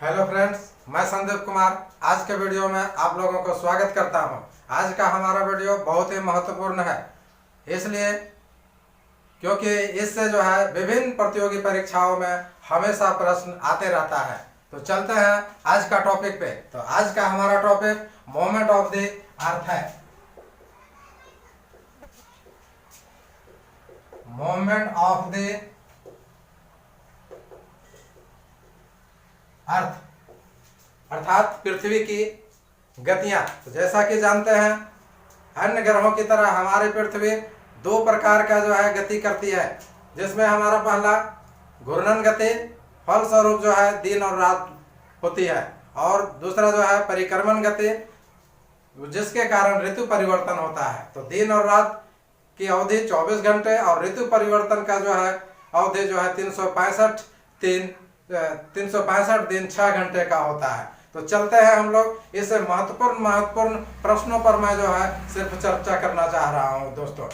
Hello friends, मैं संदीप कुमार आज के वीडियो में आप लोगों को स्वागत करता हूं। आज का हमारा वीडियो बहुत ही महत्वपूर्ण है, इसलिए क्योंकि इससे जो है विभिन्न प्रतियोगी परीक्षाओं में हमेशा प्रश्न आते रहता है। तो चलते हैं आज का टॉपिक पे। तो आज का हमारा topic moment of the earth है। मोमेंट ऑफ द अर्थ अर्थात पृथ्वी की गतियां। तो जैसा कि जानते हैं, अन्य ग्रहों की तरह हमारी पृथ्वी दो प्रकार का जो है गति करती है, जिसमें हमारा पहला घूर्णन गति, फलस्वरूप जो है दिन और रात होती है, और दूसरा जो है परिक्रमण गति, जिसके कारण ऋतु परिवर्तन होता है। तो दिन और रात की अवधि 24 घंटे और ऋतु परिवर्तन का जो है अवधि जो है 365 दिन 6 घंटे का होता है। तो चलते हैं हम लोग इस महत्वपूर्ण प्रश्नों पर मैं जो है सिर्फ चर्चा करना चाह रहा हूं। दोस्तों,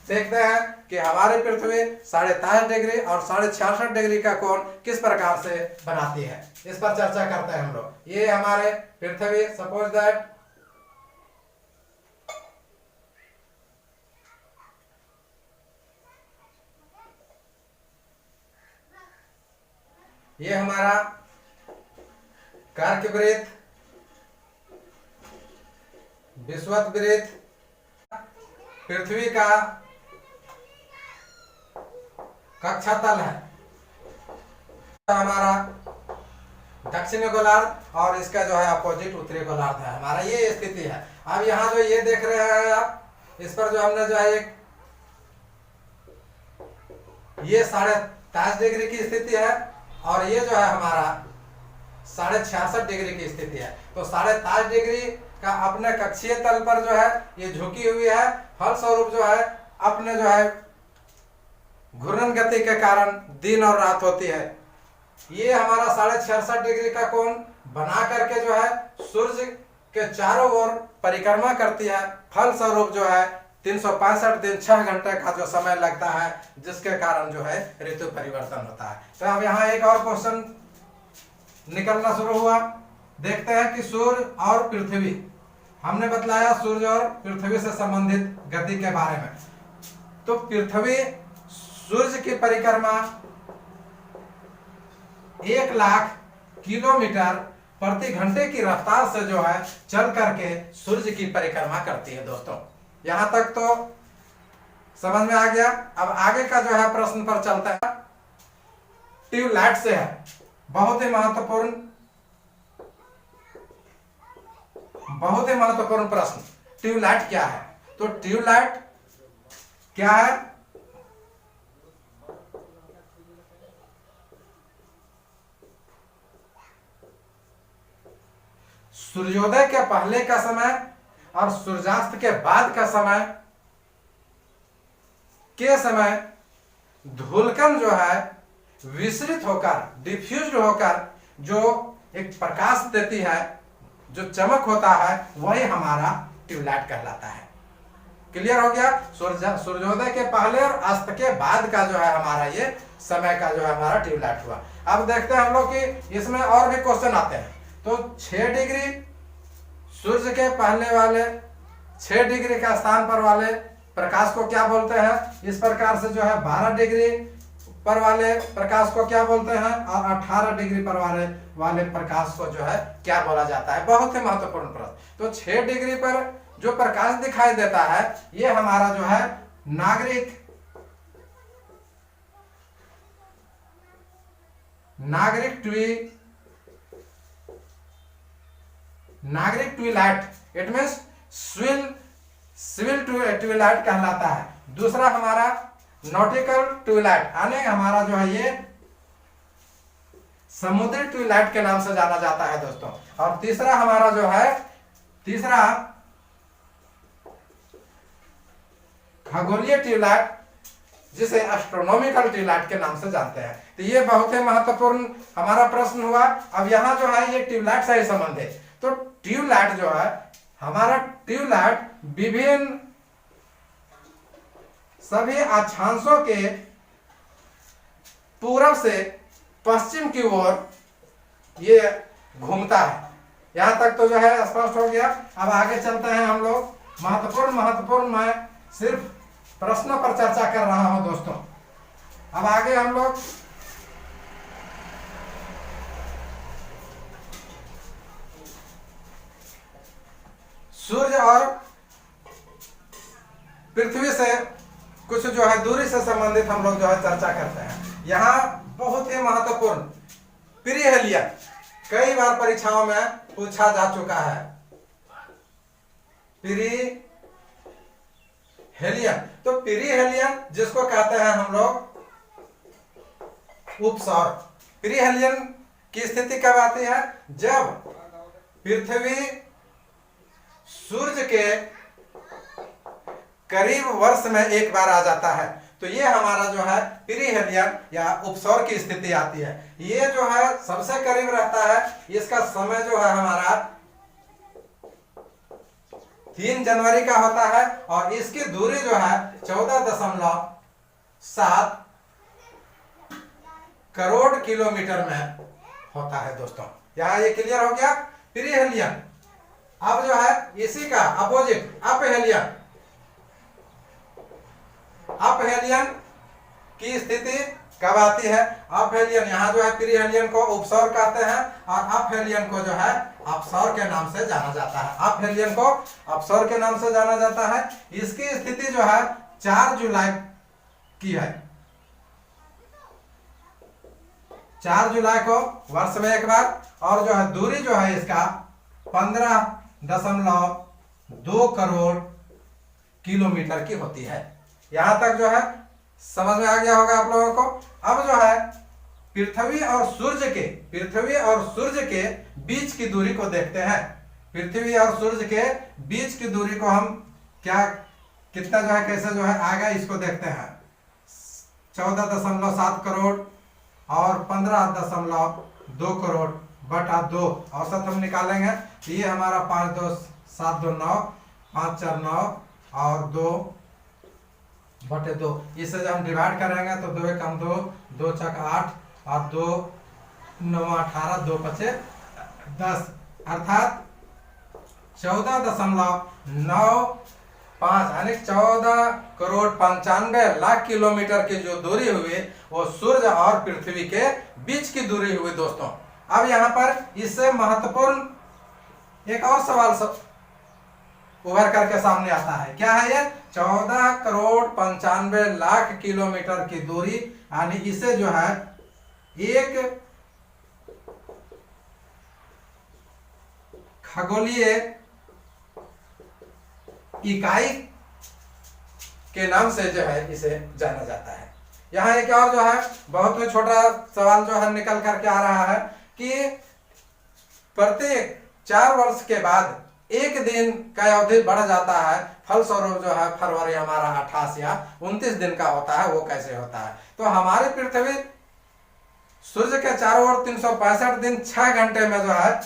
देखते हैं कि हमारी पृथ्वी 23.5 डिग्री और 66.5 डिग्री का कोण किस प्रकार से बनाती है। इस पर चर्चा करते हैं हम लोग। ये हमारे पृथ्वी, सपोज दैट ये हमारा कर्कवृत्त, विषुवत पृथ्वी का कक्षा तल है। हमारा दक्षिणी गोलार्ध और इसका जो है अपोजिट उत्तरी गोलार्ध है। हमारा ये स्थिति है। अब यहाँ जो ये देख रहे हैं आप, इस पर जो हमने जो है एक ये 23.5 डिग्री की स्थिति है, और ये जो है हमारा 66.5 डिग्री की स्थिति है। तो 23.5 डिग्री का अपने कक्षीय तल पर जो है ये झुकी हुई है। फलस्वरूप जो है अपने जो है घूर्णन गति के कारण दिन और रात होती है। ये हमारा 66.5 डिग्री का कोण बना करके जो है सूर्य के चारों ओर परिक्रमा करती है। फलस्वरूप जो है 365 दिन 6 घंटे का जो समय लगता है, जिसके कारण जो है ऋतु परिवर्तन होता है। तो अब यहाँ एक और क्वेश्चन निकलना शुरू हुआ। देखते हैं कि सूर्य और पृथ्वी, हमने बतलाया सूर्य और पृथ्वी से संबंधित गति के बारे में। तो पृथ्वी सूर्य की परिक्रमा 1 लाख किलोमीटर प्रति घंटे की रफ्तार से जो है चल करके सूर्य की परिक्रमा करती है। दोस्तों, यहां तक तो समझ में आ गया। अब आगे का जो है प्रश्न पर चलता है। ट्यूबलाइट से है, बहुत ही महत्वपूर्ण प्रश्न। ट्यूबलाइट क्या है? तो ट्यूबलाइट क्या है? सूर्योदय के पहले का समय और सूर्यास्त के बाद का समय धूलकण जो है विसरित होकर, डिफ्यूज्ड होकर जो एक प्रकाश देती है, जो चमक होता है, वही हमारा ट्यूबलाइट कहलाता है। क्लियर हो गया? सूर्योदय के पहले और अस्त के बाद का जो है हमारा ये समय का जो है हमारा ट्यूबलाइट हुआ। अब देखते हैं हम लोग कि इसमें और भी क्वेश्चन आते हैं। तो 6 डिग्री सूर्य के पहले वाले 6 डिग्री का स्थान पर वाले प्रकाश को क्या बोलते हैं? इस प्रकार से जो है 12 डिग्री पर वाले प्रकाश को क्या बोलते हैं, और 18 डिग्री पर वाले प्रकाश को जो है क्या बोला जाता है? बहुत ही महत्वपूर्ण प्रश्न। तो 6 डिग्री पर जो प्रकाश दिखाई देता है, ये हमारा जो है नागरिक tubelight, it means civil tubelight कहलाता है। दूसरा हमारा नॉटिकल ट्यूबलाइट, यानी हमारा जो है ये समुद्री ट्यूबलाइट के नाम से जाना जाता है दोस्तों। और तीसरा हमारा जो है खगोलीय ट्यूबलाइट, जिसे एस्ट्रोनॉमिकल ट्यूबलाइट के नाम से जानते हैं। तो ये बहुत ही महत्वपूर्ण हमारा प्रश्न हुआ। अब यहाँ जो है ये ट्यूबलाइट से ही संबंध है। तो ट्यूबलाइट जो है हमारा विभिन्न सभी अक्षांशों के पूर्व से पश्चिम की ओर ये घूमता है। यहाँ तक तो जो है स्पष्ट हो गया। अब आगे चलते हैं हम लोग। महत्वपूर्ण मैं सिर्फ प्रश्नों पर चर्चा कर रहा हूं दोस्तों। अब आगे हम लोग सूर्य और पृथ्वी से कुछ जो है दूरी से संबंधित हम लोग जो है चर्चा करते हैं। यहाँ बहुत ही महत्वपूर्ण पीरिहेलियन कई बार परीक्षाओं में पूछा जा चुका है। पीरिहेलियन, तो पीरिहेलियन जिसको कहते हैं हम लोग उपसौर। पीरिहेलियन की स्थिति कब आती है? जब पृथ्वी सूर्य के करीब वर्ष में एक बार आ जाता है, तो ये हमारा जो है पीरिहेलियन या उपसौर की स्थिति आती है। ये जो है सबसे करीब रहता है। इसका समय जो है हमारा 3 जनवरी का होता है और इसकी दूरी जो है 14.7 करोड़ किलोमीटर में होता है दोस्तों। यहां ये क्लियर हो गया पीरिहेलियन। अब जो है इसी का अपोजिट अपहेलियन। अपहेलियन की स्थिति कब आती है? अपहेलियन, यहाँ जो है पीरिहेलियन को उपसौर कहते हैं और अपहेलियन को जो है अपसौर के नाम से जाना जाता है। अपहेलियन को अपसौर के नाम से जाना जाता है। इसकी स्थिति जो है 4 जुलाई की है। 4 जुलाई को वर्ष में एक बार, और जो है दूरी जो है इसका 15.2 करोड़ किलोमीटर की होती है। यहां तक जो है समझ में आ गया होगा आप लोगों को। अब जो है पृथ्वी और सूर्य के बीच की दूरी को देखते हैं। पृथ्वी और सूर्य के बीच की दूरी को हम कितना जो है कैसे जो है आएगा इसको देखते हैं। 14.7 करोड़ और 15.2 करोड़ बटा 2 औसत हम निकालेंगे। ये हमारा 5 2 7 2 9 5 4 9 और 2 बटे 2। इसे जब हम डिवाइड करेंगे तो 2 कम 2 2 चक 8 और 2 9 18 2 पचे 10 अर्थात 14.95 यानी 14 करोड़ 95 लाख किलोमीटर की जो दूरी हुई वो सूर्य और पृथ्वी के बीच की दूरी हुई दोस्तों। अब यहाँ पर इससे महत्वपूर्ण एक और सवाल उभर करके सामने आता है। क्या है ये? 14 करोड़ 95 लाख किलोमीटर की दूरी, यानी इसे जो है एक खगोलीय इकाई के नाम से जो है इसे जाना जाता है। यहाँ एक और जो है बहुत ही छोटा सवाल जो है निकल करके आ रहा है कि प्रत्येक 4 वर्ष के बाद एक दिन का अवधि बढ़ जाता है। फलस्वरूप जो है फरवरी हमारा 28 या 29 दिन का होता है। वो कैसे होता है? तो हमारी पृथ्वी सूर्य के चारों ओर 365 दिन 6 घंटे में जो है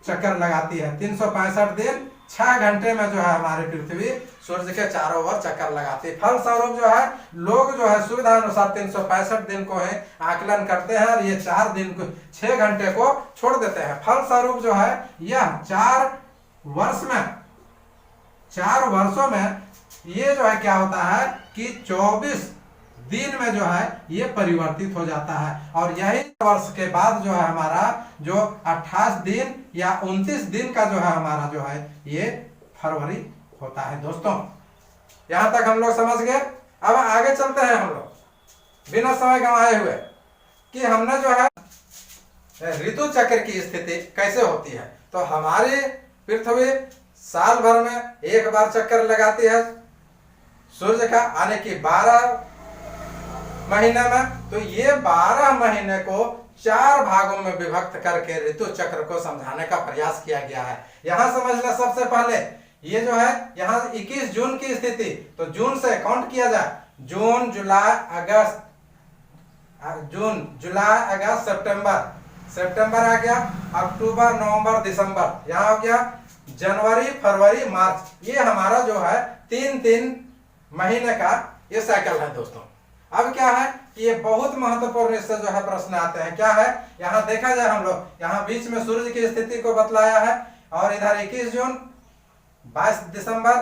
चक्कर लगाती है। 365 दिन 6 घंटे में जो है हमारी पृथ्वी सूर्य के चारों ओर चक्कर लगाती है। फलस्वरूप जो है लोग जो है सुविधा अनुसार 365 दिन को है आकलन करते हैं और ये 4 दिन को 6 घंटे को छोड़ देते हैं। फलस्वरूप जो है यह 4 वर्षों में ये जो है क्या होता है कि 24 दिन में जो है ये परिवर्तित हो जाता है। और यही वर्ष के बाद जो है हमारा जो 28 दिन या 29 दिन का जो है हमारा जो है ये फरवरी होता है दोस्तों। यहां तक हम लोग समझ गए। अब आगे चलते हैं हम लोग बिना समय गंवाए हुए कि हमने जो है ऋतु चक्र की स्थिति कैसे होती है। तो हमारी पृथ्वी साल भर में एक बार चक्कर लगाती है सूर्य का, आने की 12 महीने में। तो ये 12 महीने को 4 भागों में विभक्त करके ऋतु चक्र को समझाने का प्रयास किया गया है। यहां समझना सबसे पहले ये जो है यहाँ 21 जून की स्थिति, तो जून से काउंट किया जाए। जून जुलाई अगस्त सितंबर आ गया, अक्टूबर नवंबर दिसंबर, यहाँ हो गया जनवरी फरवरी मार्च। ये हमारा जो है 3 महीने का ये साइकिल है दोस्तों। अब क्या है कि ये बहुत महत्वपूर्ण इससे जो है प्रश्न आते हैं। क्या है, यहाँ देखा जाए हम लोग यहाँ बीच में सूर्य की स्थिति को बतलाया है और इधर 21 जून, 22 दिसंबर,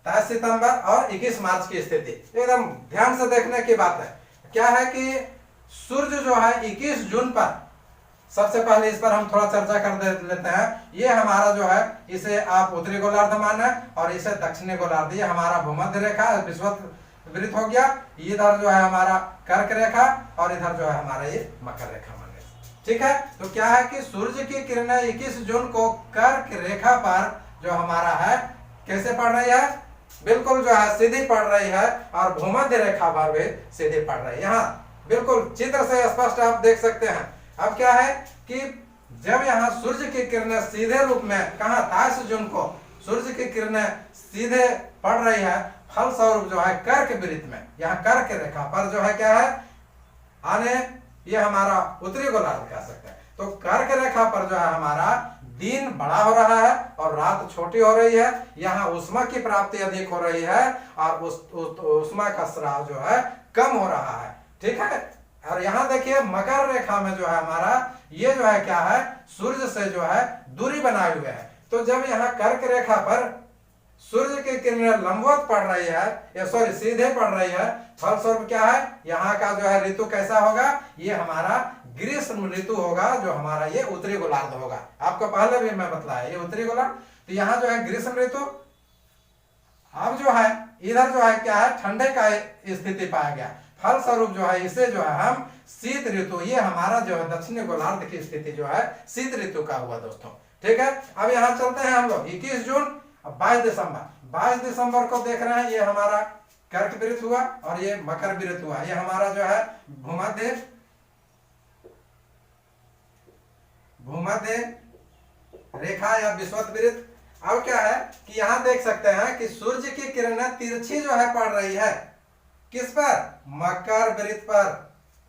23 सितंबर और 21 मार्च की स्थिति एकदम ध्यान से देखने की बात है। क्या है कि सूर्य जो है 21 जून पर, सबसे पहले इस पर हम थोड़ा चर्चा कर लेते हैं। ये हमारा जो है इसे आप उत्तरी गोलार्ध माने और इसे दक्षिणी गोलार्ध, ये हमारा भूमध्य रेखा विषुवत वृत्त हो गया। इधर जो है हमारा कर्क रेखा और इधर जो है हमारा ये मकर रेखा माने। ठीक है, तो क्या है कि सूर्य की किरणें 21 जून को कर्क रेखा पर जो हमारा है कैसे पड़ रही है, बिल्कुल जो है सीधी पड़ रही है और भूमध्य रेखा पर भी सीधी पड़ रही है। यहाँ बिल्कुल चित्र से स्पष्ट आप देख सकते हैं। अब क्या है कि जब यहाँ सूर्य की किरणें सीधे रूप में कहा 23 जून को सूर्य की किरणें सीधे पड़ रही है, फलस्वरूप जो है कर्क वृत्त में, यहाँ कर्क रेखा पर जो है क्या है आने, ये हमारा उत्तरी गोलार्ध कह सकते हैं। तो कर्क रेखा पर जो है हमारा दिन बड़ा हो रहा है और रात छोटी हो रही है। यहाँ ऊष्मा की प्राप्ति अधिक हो रही है और ऊष्मा का स्राव जो है कम हो रहा है। ठीक है, और यहाँ देखिए मकर रेखा में जो है हमारा ये जो है क्या है, सूर्य से जो है दूरी बनाए हुए है। तो जब यहाँ कर्क रेखा पर सूर्य की किरणें लंबवत पड़ रही है, या सॉरी सीधे पड़ रही है, फलस्वरूप क्या है यहाँ का जो है ऋतु कैसा होगा, ये हमारा ग्रीष्म ऋतु होगा, जो हमारा ये उत्तरी गोलार्ध होगा। आपको पहले भी मैं बतलाया ये उत्तरी गोलार्ध। तो यहाँ जो है ग्रीष्म ऋतु। अब जो है इधर जो है क्या है ठंडे का स्थिति पाया गया, फलस्वरूप जो है इसे जो है हम शीत ऋतु, ये हमारा जो है दक्षिणी गोलार्ध की स्थिति जो है शीत ऋतु का हुआ दोस्तों। ठीक है, अब यहाँ चलते हैं हम लोग 21 जून 22 दिसंबर। 22 दिसंबर को देख रहे हैं, ये हमारा कर्क वृत्त हुआ और ये मकर वृत्त हुआ, ये हमारा जो है भूमध्य रेखा या विषुवत वृत्त। अब क्या है कि यहाँ देख सकते हैं कि सूर्य की किरणें तिरछी जो है पड़ रही है, किस पर, मकर वृत्त पर,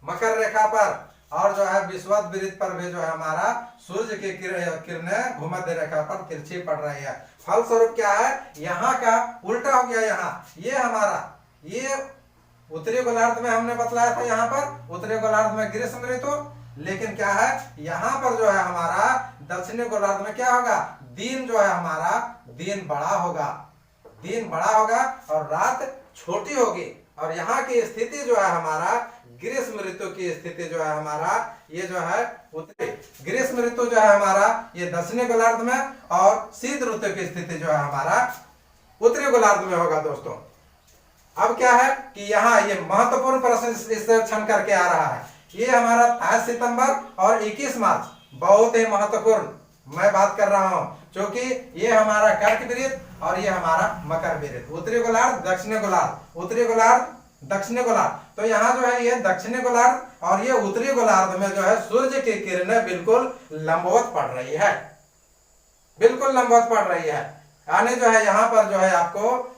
मकर रेखा पर, और जो है विषुवत वृत्त पर भी जो है हमारा सूर्य की किरणें भूमध्य रेखा पर तिरछी पड़ रही है। फलस्वरूप क्या है यहाँ का उल्टा हो गया। यहाँ ये हमारा ये उत्तरी गोलार्ध में हमने बतलाया था, यहाँ पर उत्तरी गोलार्ध में ग्रीष्म ऋतु, लेकिन क्या है यहाँ पर जो है हमारा दक्षिणी गोलार्ध में क्या होगा, दिन जो है हमारा दिन बड़ा होगा, दिन बड़ा होगा और रात छोटी होगी। और यहाँ की स्थिति जो है हमारा ग्रीष्म ऋतु की स्थिति जो है हमारा ये जो है उत्तरी, ग्रीष्म ऋतु जो है हमारा ये दक्षिणी गोलार्ध में और शीत ऋतु की स्थिति जो है हमारा उत्तरी गोलार्ध में होगा दोस्तों। अब क्या है कि यहाँ ये महत्वपूर्ण प्रश्न इससे क्षण करके आ रहा है, ये हमारा 23 सितंबर और 21 मार्च बहुत ही महत्वपूर्ण मैं बात कर रहा हूँ, क्योंकि ये हमारा कर्क वृत्त और ये हमारा मकर वृत्त, उत्तरी गोलार्ध दक्षिणी गोलार्ध, उत्तरी गोलार्ध दक्षिणी गोलार्ध। तो यहाँ जो है ये दक्षिणी गोलार्ध और ये उत्तरी गोलार्ध में जो है सूर्य की किरणें बिल्कुल लंबवत पड़ रही है, बिल्कुल लंबवत पड़ रही है। यानी जो है यहाँ पर जो है आपको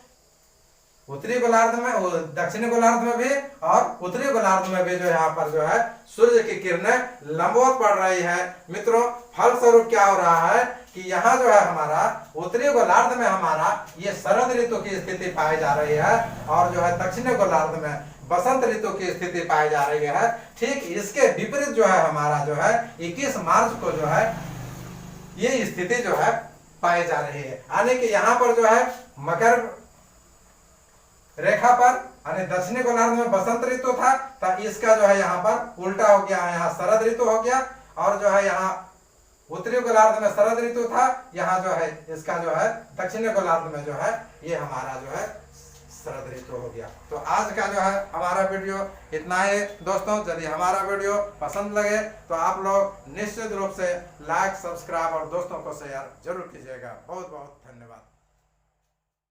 उत्तरी गोलार्ध में, दक्षिणी गोलार्ध में भी और उत्तरी गोलार्ध में भी जो यहाँ पर जो है सूर्य की किरणें लंबवत पड़ रही है। मित्रों फलस्वरूप क्या हो रहा है कि यहाँ जो है हमारा उत्तरी गोलार्ध में हमारा ये शरद ऋतु की स्थिति पाई जा रही है और जो है दक्षिणी गोलार्ध में बसंत ऋतु की स्थिति पाई जा रही है। ठीक इसके विपरीत जो है हमारा जो है 21 मार्च को जो है ये स्थिति जो है पाई जा रही है। यानी कि यहाँ पर जो है मकर रेखा पर यानी दक्षिणी गोलार्ध में बसंत ऋतु था, तो इसका जो है यहाँ पर उल्टा हो गया, यहाँ शरद ऋतु हो गया। और जो है यहाँ उत्तरी गोलार्ध में शरद ऋतु था, यहाँ जो है इसका जो है दक्षिणी गोलार्ध में जो है ये हमारा जो है शरद ऋतु हो गया। तो आज का जो है हमारा वीडियो इतना ही दोस्तों। यदि हमारा वीडियो पसंद लगे तो आप लोग निश्चित रूप से लाइक, सब्सक्राइब और दोस्तों को शेयर जरूर कीजिएगा। बहुत बहुत धन्यवाद।